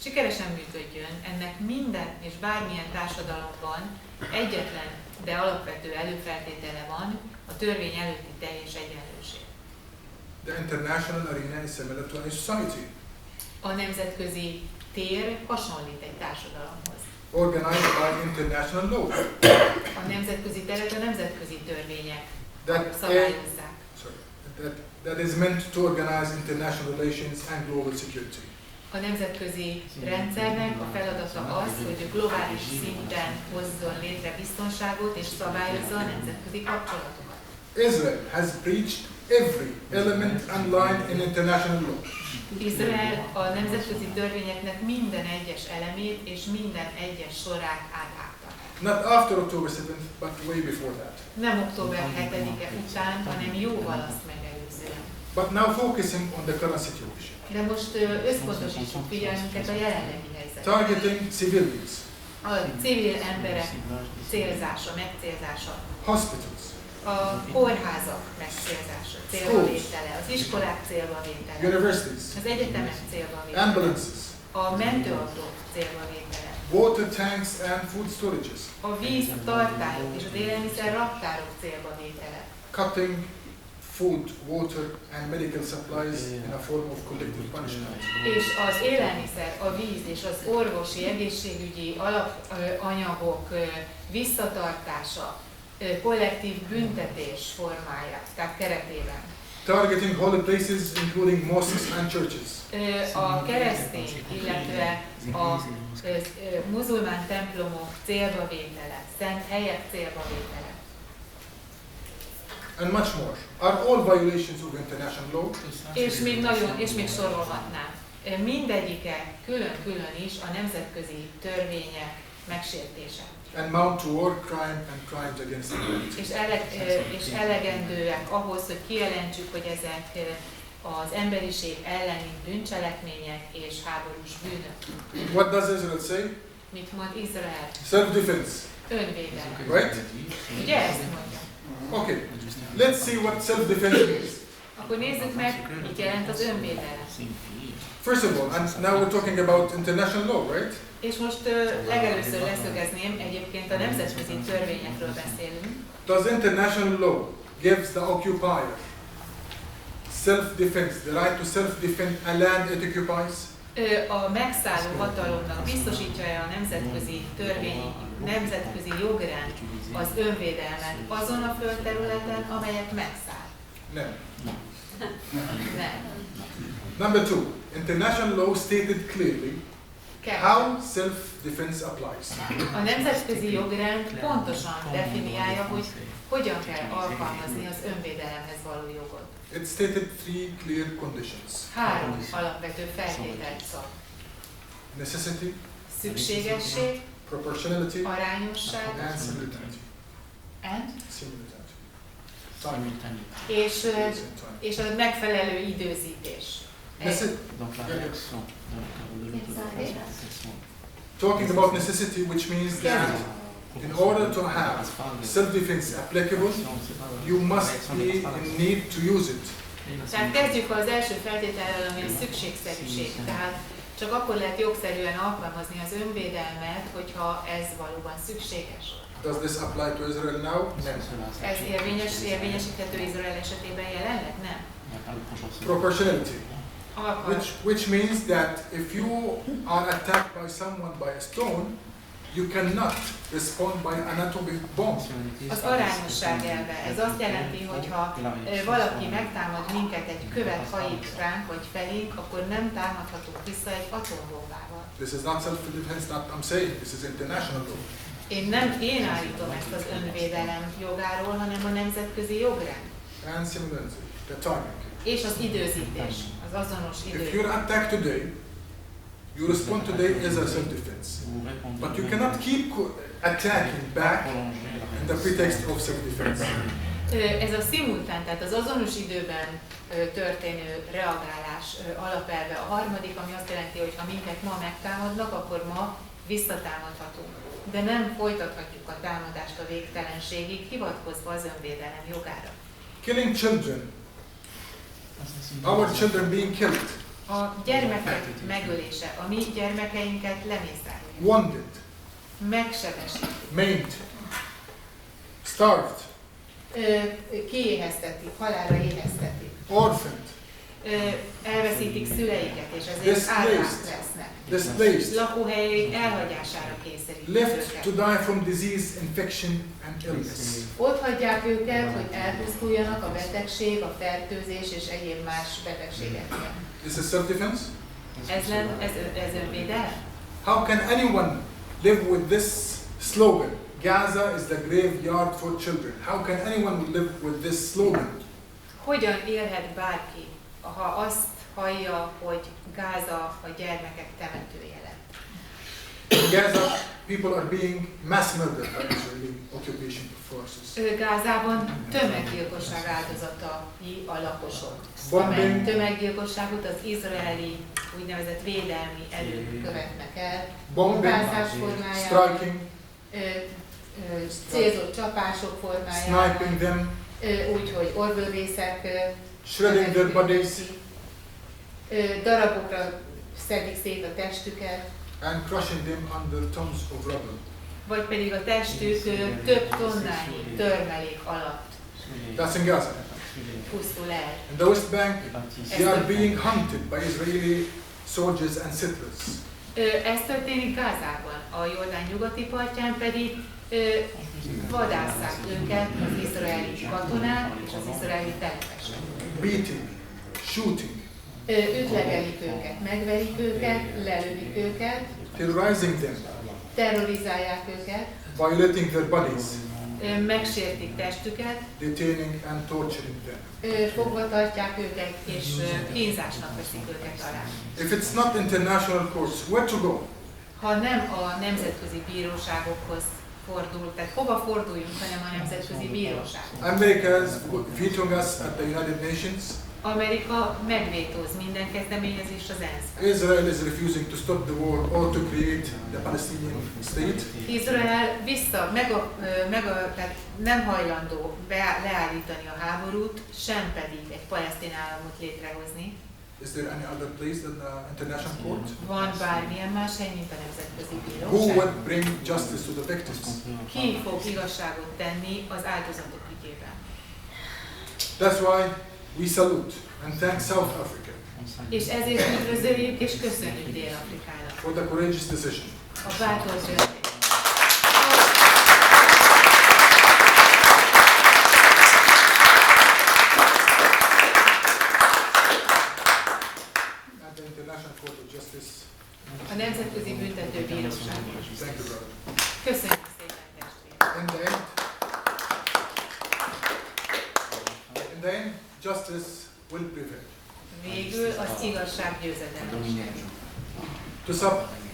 sikeresen működjön, ennek minden és bármilyen társadalomban egyetlen, de alapvető előfeltétele van, a törvény előtti teljes egyenlőség. The international arena is similar to a society. A nemzetközi tér hasonlít egy társadalomhoz. Organized by international law. A nemzetközi teret a nemzetközi törvények That szabályozzák. that is meant to organize international relations and global security. A nemzetközi rendszernek a feladata az, hogy globális szinten hozzon létre biztonságot és szabályozza a nemzetközi kapcsolatokat. Israel has breached every element and line in international law. Izrael a nemzetközi törvényeknek minden egyes elemét és minden egyes sorát áthágta. Not after October 7th, but way before that. Nem október 7-e után, hanem jóval azt megelőzően. But now focusing on the current situation. De most összpontosítsuk figyelmünket a jelenlegi helyzetre. Targeting civilians, A civil emberek célzása, megcélzása, hospitals, a kórházak megcélzása, célbavétele, az iskolák célbavétele, universities, az egyetemek célbavétele, ambulances, a mentőautók célbavétele, water tanks and food storages, a víz tartályok és az élelmiszer raktárok célbavétele, cutting food, water and medical supplies in a form of collective punishment. és az élelmiszer, a víz és az orvosi, egészségügyi alapanyagok visszatartása kollektív büntetés formája, tehát keretében. Targeting holy places including mosques and churches. A keresztény, illetve a muzulmán templomok célbavétele, szent helyek célbavétele. And much more are all violations of international law. És még sorolhatnám. Mindegyike külön-külön is a nemzetközi törvények megsértése. And mount to war crime and crimes against humanity. És elegendőek ahhoz, hogy kijelentsük, hogy ezek az emberiség elleni bűncselekmények és háborús bűnök. What does Israel say? Mit mond Izrael? Self-defense, Önvédelem. right? Ugye ezt mondja? Okay, let's see what self-defense means. Akkor nézzük meg, mit jelent az önvédelem. First of all, and now we're talking about international law, right? És most legelőször leszögezném, egyébként a nemzetközi törvényekről beszélünk. Does international law gives the occupier self-defense, the right to self-defend a land it occupies? A megszálló hatalomnak biztosítja-e a nemzetközi törvény, nemzetközi jogrend az önvédelmet azon a földterületen, amelyet megszáll? No. Nem. Number two, international law stated clearly how self-defense applies. A nemzetközi jogrend pontosan definiálja, hogy hogyan kell alkalmazni az önvédelemhez való jogot. It stated three clear conditions. 3 alapvető feltételt szab. Necessity, Szükségesség, proportionality, arányosság, and simultaneity. and? Simultaneity. És a megfelelő időzítés. Talking about necessity, which means that in order to have self-defense applicable, you must be in need to use it. Tehát kezdjük az első feltétellel, ami a szükségszerűség. Tehát csak akkor lehet jogszerűen alkalmazni az önvédelmet, hogyha ez valóban szükséges. Does this apply to Israel now? No. Ez érvényesíthető Izrael esetében jelenleg? Nem. Proportionality, Alkalmas. which means that if you are attacked by someone by a stone, you cannot respond by an atomic bomb. Az arányosság elve. Ez azt jelenti, hogy ha valaki megtámad minket, egy követ hajít ránk vagy felénk, akkor nem támadhatunk vissza egy atombombával. This is not self-defense, not I'm saying, this is international law. Én állítom ezt az önvédelem jogáról, hanem a nemzetközi jogrend. And simultaneity, the timing. És az időzítés, az azonos If idő. you're attacked today, you respond today as a self-defense. But you cannot keep attacking back in the pretext of self-defense. Ez a szimultán, tehát az azonos időben történő reagálás alapelve a harmadik, ami azt jelenti, hogy ha minket ma megtámadnak, akkor ma visszatámadhatunk. De nem folytathatjuk a támadást a végtelenségig, hivatkozva az önvédelem jogára. Killing children. Our children being killed. A gyermekek megölése, a mi gyermekeinket lemészárolják. Wounded. Megsebesítik. Maimed. Starved. Kiéheztetik, halálra éheztetik. Orphaned. Elveszítik szüleiket, és ezért árvák lesznek. Displaced. Lakóhelyeik elhagyására kényszerítik Left to őket. die from disease, infection and illness. Ott hagyják őket, hogy elpusztuljanak a betegség, a fertőzés és egyéb más betegségek miatt. This is self-defense. Ez önvédelem? How can anyone live with this slogan? Gaza is the graveyard for children. How can anyone live with this slogan? Hogyan élhet bárki, ha azt hallja, hogy Gáza a gyermekek temetője lett? In Gaza, people are being mass murdered by Israeli occupation forces. Gázában tömeggyilkosság áldozatai a lakosok. Bombing. Amely tömeggyilkosságot az izraeli úgynevezett védelmi erők követnek el. Bombázás formájában, striking, célzott csapások formájában, sniping them, úgyhogy orvövészek shredding their bodies, darabokra szedik szét a testüket, and crushing them under tons of rubble. vagy pedig a testük több tonnányi törmelék alatt That's in Gaza. pusztul el. In the West Bank, they are being hunted by Israeli soldiers and settlers. Ez történik Gázában, a Jordán nyugati partján pedig vadásszák őket az izraeli katonák és az izraeli telepesek. Beating, shooting, Ütlegelik őket, megverik őket, lelövik őket, terrorizing them, terrorizálják őket, violating their bodies, megsértik testüket, detaining and torturing them. fogva tartják őket és kínzásnak veszik őket alá. If it's not international courts, where to go? Ha nem a nemzetközi bíróságokhoz fordul, tehát hova forduljunk, hanem a nemzetközi bírósághoz. America is vetoing us at the United Nations. Amerika megvétóz minden kezdeményezést az ENSZ-ben. Israel is refusing to stop the war or to create the Palestinian state. Izrael tehát nem hajlandó leállítani a háborút, sem pedig egy palesztin államot létrehozni. Is there any other place than the international court? Van bármilyen más hely, mint a nemzetközi Who bíróság? would bring justice to the victims? Ki fog igazságot tenni az áldozatok ügyében? That's why we salute and thank South Africa És ezért üdvözöljük és köszönjük Dél-Afrikának for the courageous decision. a bátor döntést. And the International Court of Justice. A Nemzetközi Büntetőbíróság. Thank you, brother. Köszönjük szépen, testvérek! In the end, justice will prevail. Végül az igazság győzedelmes.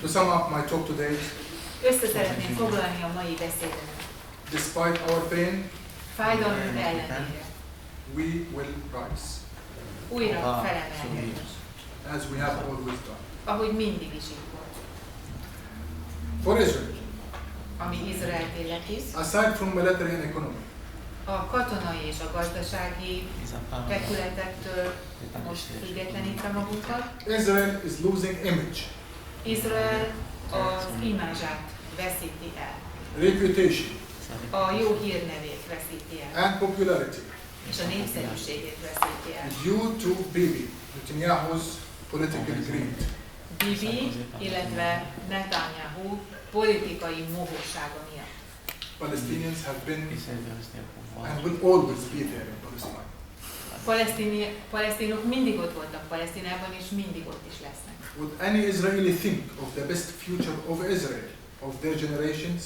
To sum up my talk today, Össze szeretném foglalni a mai beszédemet. despite our pain, Fájdalmunk ellenére we will rise, újra felemelni, as we have always done. ahogy mindig is így volt. For Israel, Ami Izraelt illeti, aside from military and economy, a katonai és a gazdasági vetületektől most függetlenítve magunkat, Israel is losing image, Izrael az imázsát veszíti el, reputation, a jó hírnevét veszíti el, and popularity és a népszerűségét veszíti el. due to Bibi Netanyahu's political greed. Bibi, illetve Netanyahu politikai mohósága miatt. Palestinians have been and will always be there in Palestine. Palesztinok mindig ott voltak Palesztinában, és mindig ott is lesznek. Would any Israeli think of the best future of Israel, of their generations?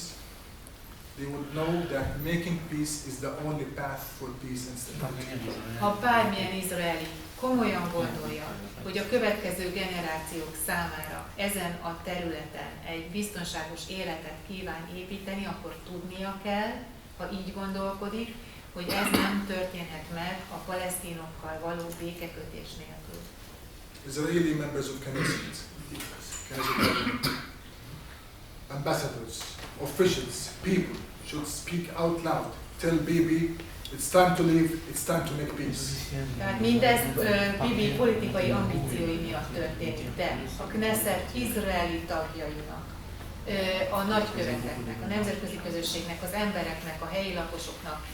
They would know that making peace is the only path for peace and stability. Ha bármilyen izraeli komolyan gondolja, hogy a következő generációk számára ezen a területen egy biztonságos életet kíván építeni, akkor tudnia kell, ha így gondolkodik, hogy ez nem történhet meg a palesztinokkal való békekötés nélkül. Israeli members of Knesset, ambassadors, officials, people should speak out loud. Tell Bibi, it's time to leave, it's time to make peace. Tehát mindez Bibi politikai ambíciói miatt történik, de a Knesset izraeli tagjainak, a nagyköveteknek, a nemzetközi közösségnek, az embereknek, a helyi lakosoknak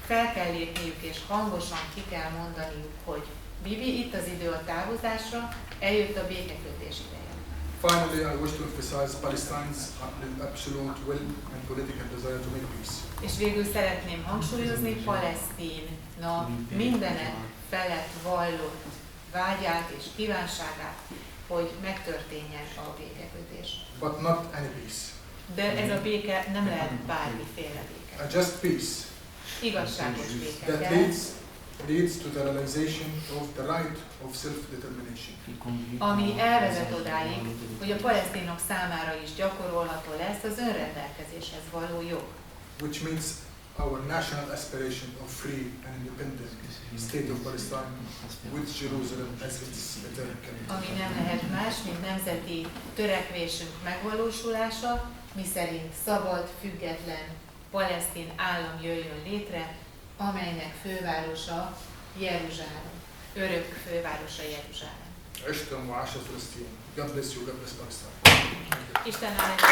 fel kell lépniük és hangosan ki kell mondaniuk, hogy Bibi, itt az idő a távozásra, eljött a békekötés ideje. Finally, I wish to emphasize Palestine's absolute will and political desire to make peace. És végül szeretném hangsúlyozni Palesztina mindenek felett vallott vágyát és kívánságát, hogy megtörténjen a békekötés. But not any peace. De ez a béke nem lehet bármiféle béke. A just peace Igazságos béke that kell, leads to the realization of the right of self-determination. ami elvezet odáig, hogy a palesztinok számára is gyakorolható lesz az önrendelkezéshez való jog. Which means our national aspiration of free and independent state of Palestine with Jerusalem as its eternal capital. Ami nem lehet más, mint nemzeti törekvésünk megvalósulása, miszerint szabad, független palesztin állam jöjjön létre, amelynek fővárosa Jeruzsálem, örök fővárosa Jeruzsálem. عشتم وعاش فلسطين. God bless you, God bless Palestine. Isten áldja